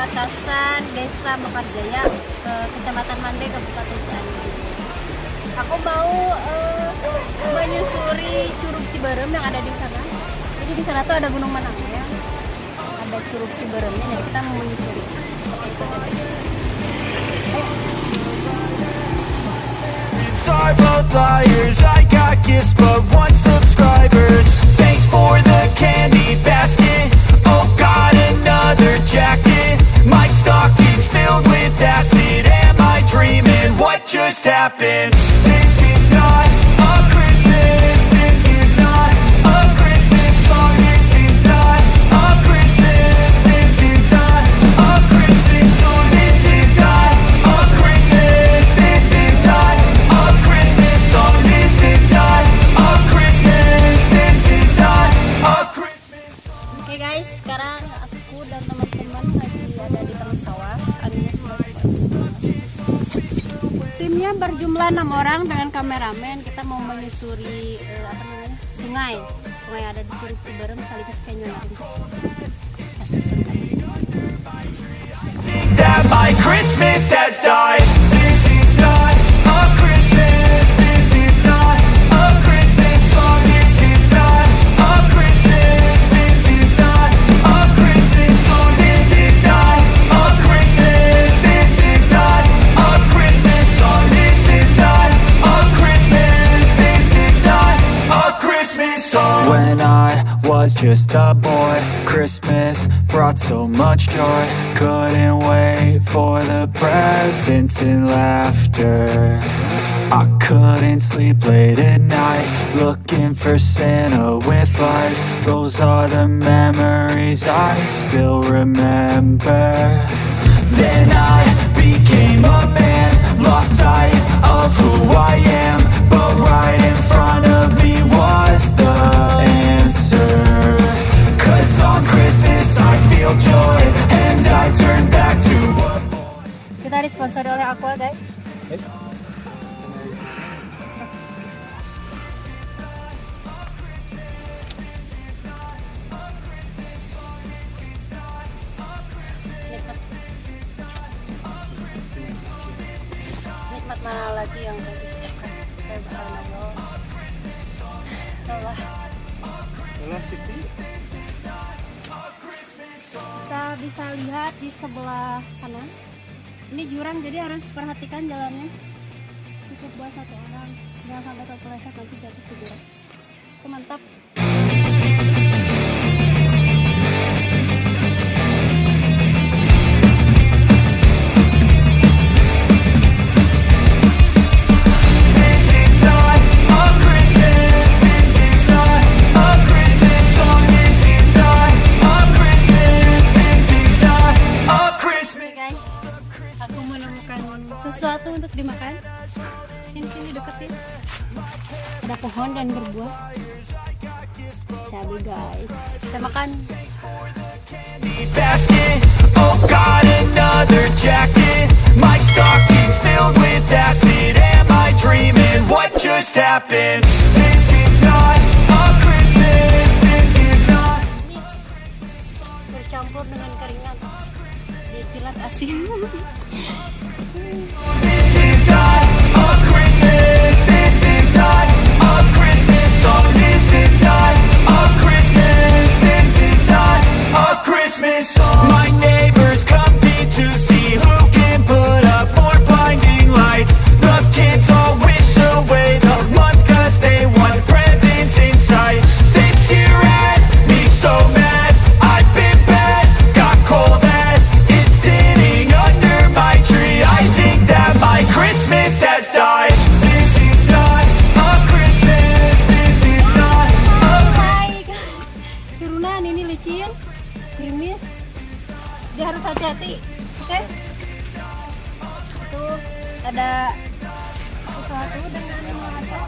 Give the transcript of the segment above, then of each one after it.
perbatasan Desa Mekarjaya ke Kecamatan Mande, Kabupaten Cianjur. Aku mau menyusuri Curug Ciberem yang ada di sana. Jadi di sana tuh ada Gunung MANANGGEL, ada Curug Ciberemnya. Jadi kita mau menyusuri. Are both liars. I got gifts but one subscribers. Thanks for the candy basket. Oh, got another jacket. My stocking's filled with acid. Am I dreaming? What just happened? This is not a Christmas. This is not a Christmas song. This is not a Christmas. This is not a Christmas song. This is not a Christmas. This is not a Christmas song. This is not a Christmas. This is not a Christmas song. Oke guys, sekarang aku dan teman-teman lagi ada di tengah sawah. Anginnya timnya berjumlah 6 orang dengan kameramen. Kita mau menyusuri sungai ada di Curug Ciberem sekaligus canyoneering. Pasti seru banget. That my Christmas has died. This is not a Christmas. This is not a Christmas song. This is not a Christmas. This is not a Christmas song. This is not a Christmas. This is not a Christmas song. This is not a Christmas. This is not a Christmas song. When I was just a boy, Christmas brought so much joy. Couldn't wait for the presents and laughter. I couldn't sleep late at night, looking for Santa with lights. Those are the memories I still remember. Then I became a man, lost sight of who I am. But right in front of me was the answer. 'Cause on Christmas I feel joy, and I turn back to a boy. Kita disponsori oleh Aqua guys. Nikmat mana lagi yang bagus ya kan? Saya bakal ngobrol. Kita bisa lihat di sebelah kanan. Ini jurang, jadi harus perhatikan jalannya. Cukup buat satu orang, jangan sampai terpeleset nanti jatuh ke jurang. Itu mantap. Sesuatu untuk dimakan. Sini deketin. Ada pohon dan berbuah. Cabai guys. Kita makan. Basket. Oh, got another jacket. My stocking's filled with acid. Am I dreaming? What just happened? This is not a Christmas. This is not. Bercampur dengan keringat. Dia jilat asin. This is not a Christmas. This is not a Christmas song. This is not a Christmas. This is not a Christmas song. My neighbors compete to see who can put up more blinding lights. The kids all wish away the month 'cause they want presents in sight. This year had me so mad. I've been bad, got coal that is sitting under my tree. I think that my Christmas has died. This is not a Christmas. This is not a Turunan ini licin, gerimis. Dia harus hati-hati. Oke? Tuh ada sesuatu dengan mata.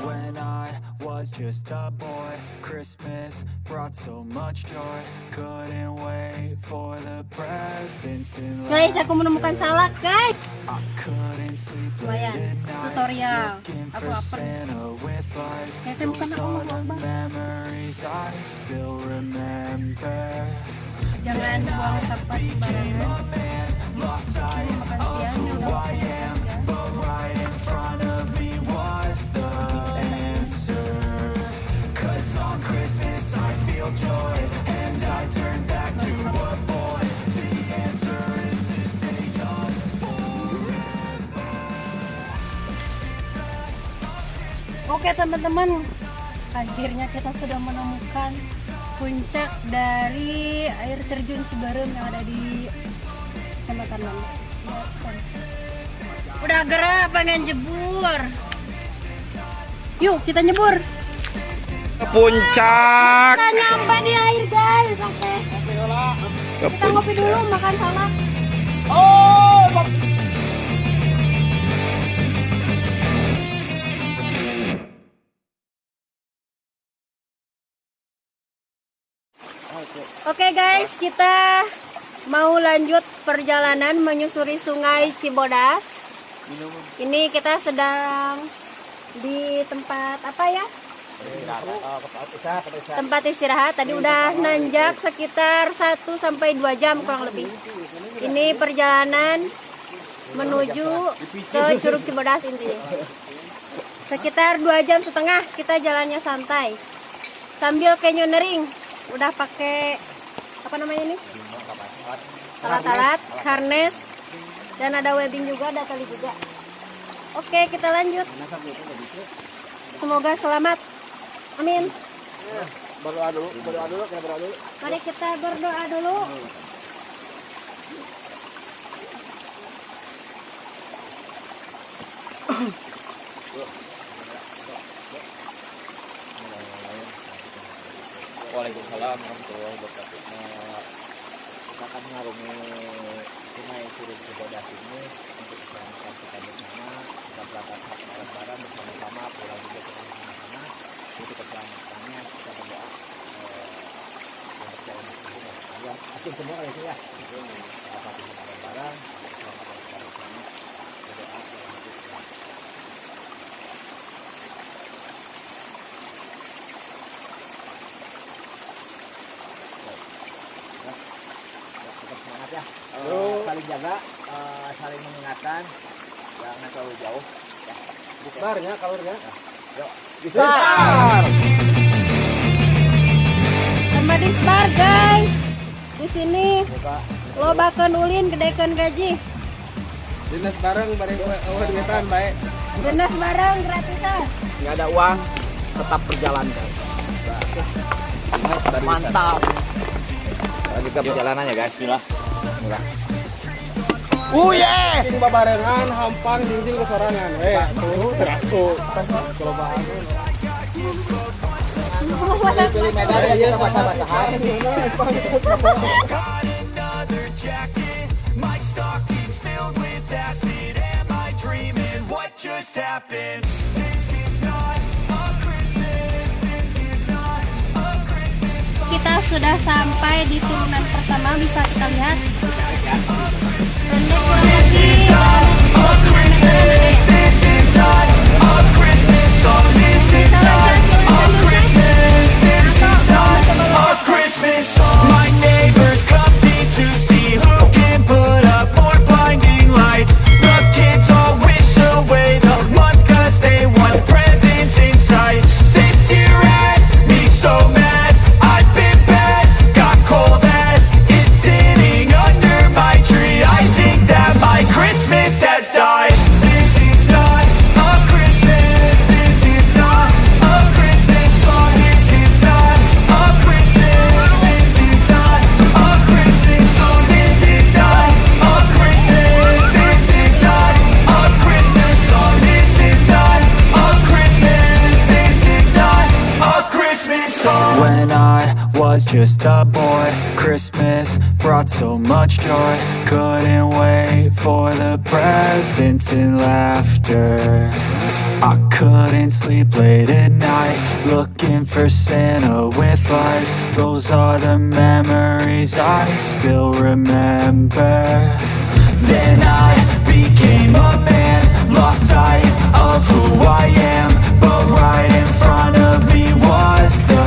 When I was just a boy, Christmas brought so much joy. Couldn't wait for the presents in life. Guys, aku menemukan salak, guys. I couldn't sleep Lumayan, late at night, tutorial. looking Aku for lapar. Santa with lights. Kayak saya bukan Those aku are mau the bang. memories memories I still remember. Jangan buang sampah sembarangan. Lost sight Makan of siang who juga. I am, but right in front of me was the answer. 'Cause on Christmas I feel joy, and I turn back to a boy. The answer is to stay young forever. Oke teman-teman, akhirnya kita sudah menemukan puncak dari air terjun Ciberem yang ada di Kecamatan Manggel. Udah gerak pengen jebur. Yuk kita nyebur. Puncak. Kita nyampe di air guys. Oke. Kita ngopi dulu, makan salad. Oke guys, kita mau lanjut perjalanan menyusuri sungai Cibodas. Ini kita sedang di tempat apa ya? Tempat istirahat. Tadi udah nanjak sekitar 1 sampai 2 jam kurang lebih. Ini perjalanan menuju ke Curug Cibodas intinya. Sekitar 2,5 jam kita jalannya santai. Sambil canyoneering. Udah pakai apa namanya ini? Alat-alat, harness, dan ada webbing juga, ada tali juga. Oke, kita lanjut. Semoga selamat. Amin. Berdoa dulu, kita berdoa dulu. Mari kita berdoa dulu. Waalaikumsalam warahmatullahi wabarakatuh. Kita akan mengarungi sungai Curug Cibodas ini untuk keselamatan kita bersama. Kita berangkat bareng-bareng bersama-sama, pulang juga bersama-sama. Untuk keselamatannya kita berdoa untuk jalan itu ya. Asyik semua kali itu ya. Salah satu bareng-bareng keselamatan kita bersama. Berdoa tetap semangat ya, saling jaga, saling mengingatkan, jangan terlalu jauh ya. Disbarnya kalornya yuk disbar Sama disbar guys. Di sini lobakeun ulin gedekeun gaji. dinas bareng bareng duitan baik, Dinas bareng gratisan. nggak ada uang tetap berjalan guys. Mantap. Lanjut ke perjalanannya guys. Bismillah. Yeah. Sing babarengan hampang jinjing kesorangan. Tuh. Kalau bahannya. Pilih medali ya kita basah-basahan. Another jacket, my stocking's filled with acid. Am I dreaming? What just happened? This is not a Christmas. This is not a Christmas song. Kita sudah sampai di turunan pertama, bisa kita lihat. Pendek kurang lebih. A Christmas. This is not a Christmas song. This is not a Christmas. This is not a Christmas song. My neighbors compete to see who can put up more blinding lights. The kids all wish away the month 'cause they want presents in sight. This year had me so mad. I've been bad, got coal that is sitting under my tree. I think that my Christmas has died. This is not a Christmas. This is not a Christmas song. This is not a Christmas. This is not a Christmas song. This is not a Christmas. This is not a Christmas song. This is not a Christmas. This is not a Christmas song. When I was just a boy, Christmas brought so much joy. Couldn't wait for the presents and laughter. I couldn't sleep late at night, looking for Santa with lights. Those are the memories I still remember. Then I became a man, lost sight of who I am, but right in front of me was the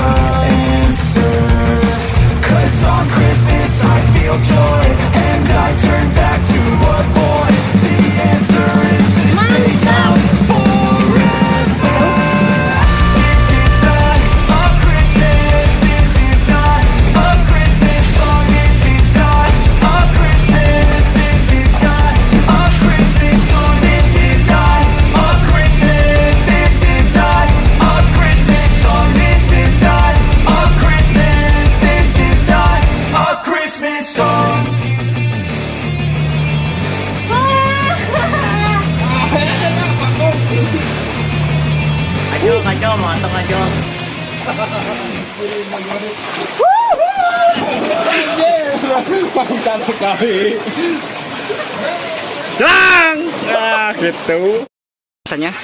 Mantap sekali. Lang, nah gitu. Rasanya?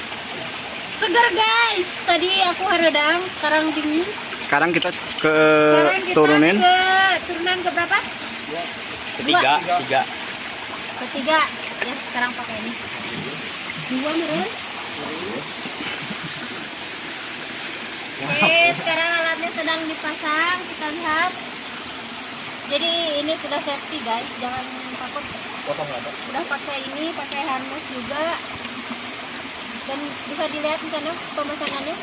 Segar guys. Tadi aku haredang, sekarang dingin. Sekarang kita Sekarang kita turunin. Turunan ke berapa? Ketiga. Ketiga. Ya sekarang pakai ini. 2 menurut. Oke, sekarang alatnya sedang dipasang, kita lihat. Jadi ini sudah safety guys, jangan takut. Udah pakai ini, pakai harness juga. Dan bisa dilihat di sana pemasangannya.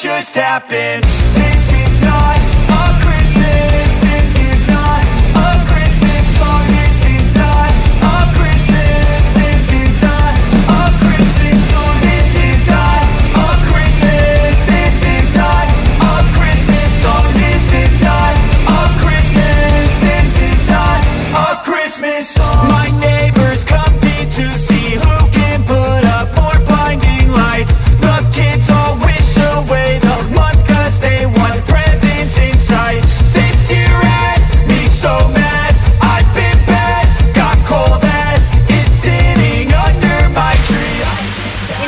Just happened. This is not a Christmas. This is not a Christmas song. This is not a Christmas. This is not a Christmas song. This is not a Christmas. This is not a Christmas song. This is not a Christmas. This is not a Christmas song. My neighbors compete to see who can put up more blinding lights. The kids all wish away the month 'cause they want presents in sight. This year had me so mad, I've been bad, got coal that is sitting under my tree.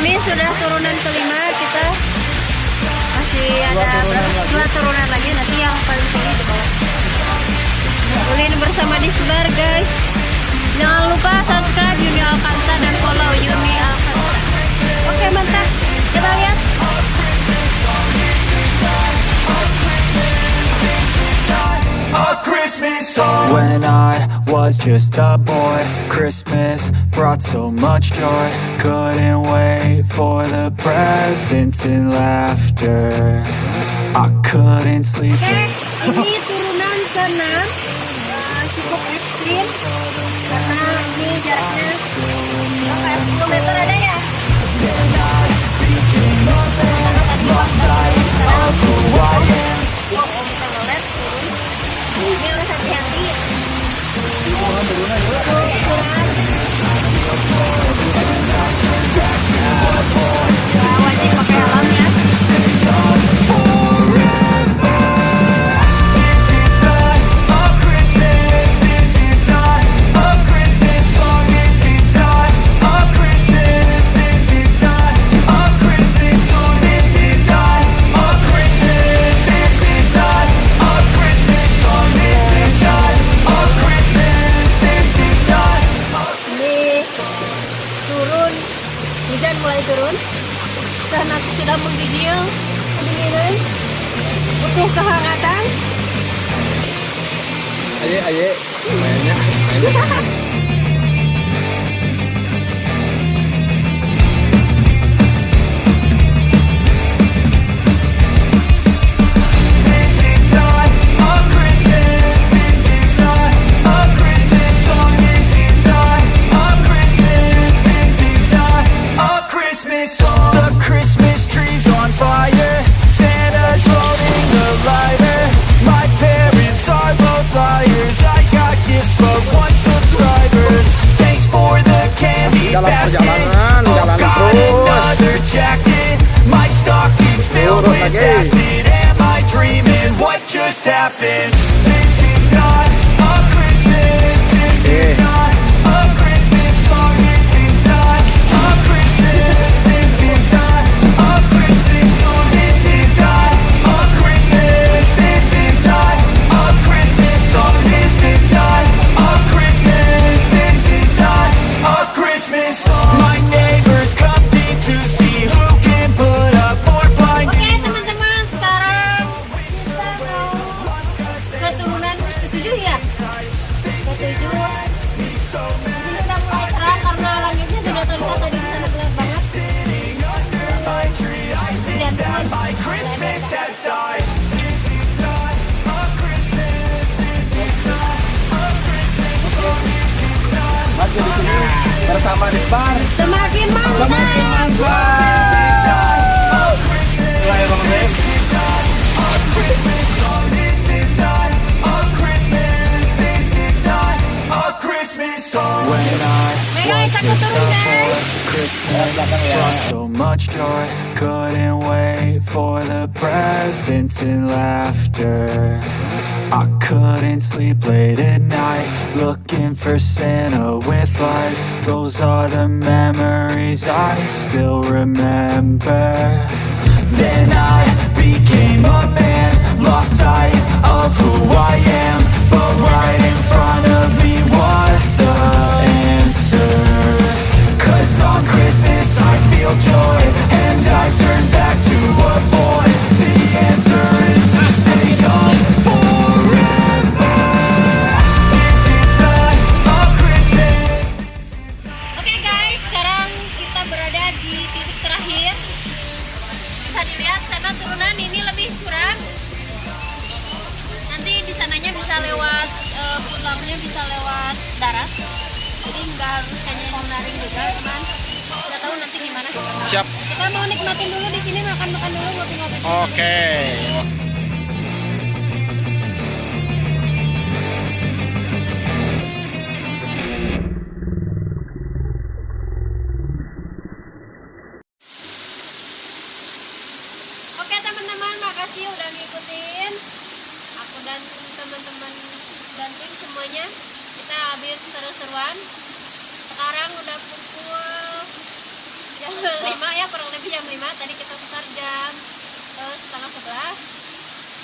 Ini sudah turunan kelima, kita masih ada dua turunan lagi, nanti yang paling tinggi di bawah. Ulin bersama disbar guys. Jangan lupa subscribe Yuni Alkanta dan follow Yuni Alkanta. Oke mantap, kita lihat. A Christmas song. When I was just a boy, Christmas brought so much joy. Couldn't wait for the presents and laughter. I couldn't sleep. Oke, ini turunan ke-6. Cukup ekstrim karena ini jaraknya berapa ya? 10 meter ada ya? Kita ngelet turun. Ini harus hati-hati. Ya, wajib pakai helm ya. Hujan mulai turun dan aku sudah menggigil kedinginan, butuh kehangatan. Aye, mainnya. The Christmas tree's on fire. Santa's holding the lighter. My parents are both liars. I got gifts but one subscribers. Thanks for the candy basket. Oh, got another jacket. My stocking's filled with acid. Am I dreaming? What just happened? This is not a Christmas. This is not a Christmas song. This is not a Christmas. This is not a Christmas song. This is not a Christmas. This is not a Christmas song. This is not a Christmas. This is not a Christmas song. My neighbors compete to see who can put up more blinding. Oke teman-teman, sekarang kita mau ke turunan Christmas has died. This is not a Christmas. This is not a Christmas song. This is not Masih di sini bersama disbar. Semakin mantap. a Christmas. Mulai Bang Ben. A Christmas song. This is not a Christmas. This is not a Christmas song. When I Guys, aku turun guys. Christmas brought so much joy, couldn't wait for the presents and laughter. I couldn't sleep late at night, looking for Santa with lights. Those are the memories I still remember. Then I became a man, lost sight of who I am, but right in front of me was the answer. 'Cause on Christmas I feel joy, and I turn back to a boy. The answer is to stay young forever. This is not a Christmas. Oke guys, sekarang kita berada di titik terakhir. Bisa dilihat sana turunan ini lebih curam. Nanti di sananya bisa lewat putarnya bisa lewat darat. Jadi nggak harus canyoneering juga, cuman nggak tahu nanti gimana. Siap. Kita mau nikmatin dulu di sini, makan-makan dulu, ngopi-ngopi. Oke. Oke teman-teman, makasih udah ngikutin aku dan teman-teman dan tim semuanya. Kita habis seru-seruan. Sekarang udah pukul jam 5 ya, kurang lebih jam 5. Tadi kita start jam setengah 11.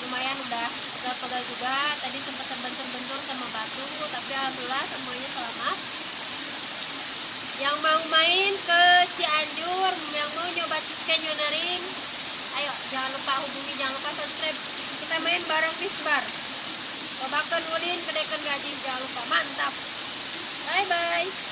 Lumayan udah pegal juga. Tadi sempat terbentur-bentur sama batu, tapi alhamdulillah semuanya selamat. Yang mau main ke Cianjur, yang mau nyoba canyoneering, ayo jangan lupa hubungi, jangan lupa subscribe. Kita main bareng disbar. Cobakan Ulin, kedekan gaji, jangan lupa, mantap. Bye bye.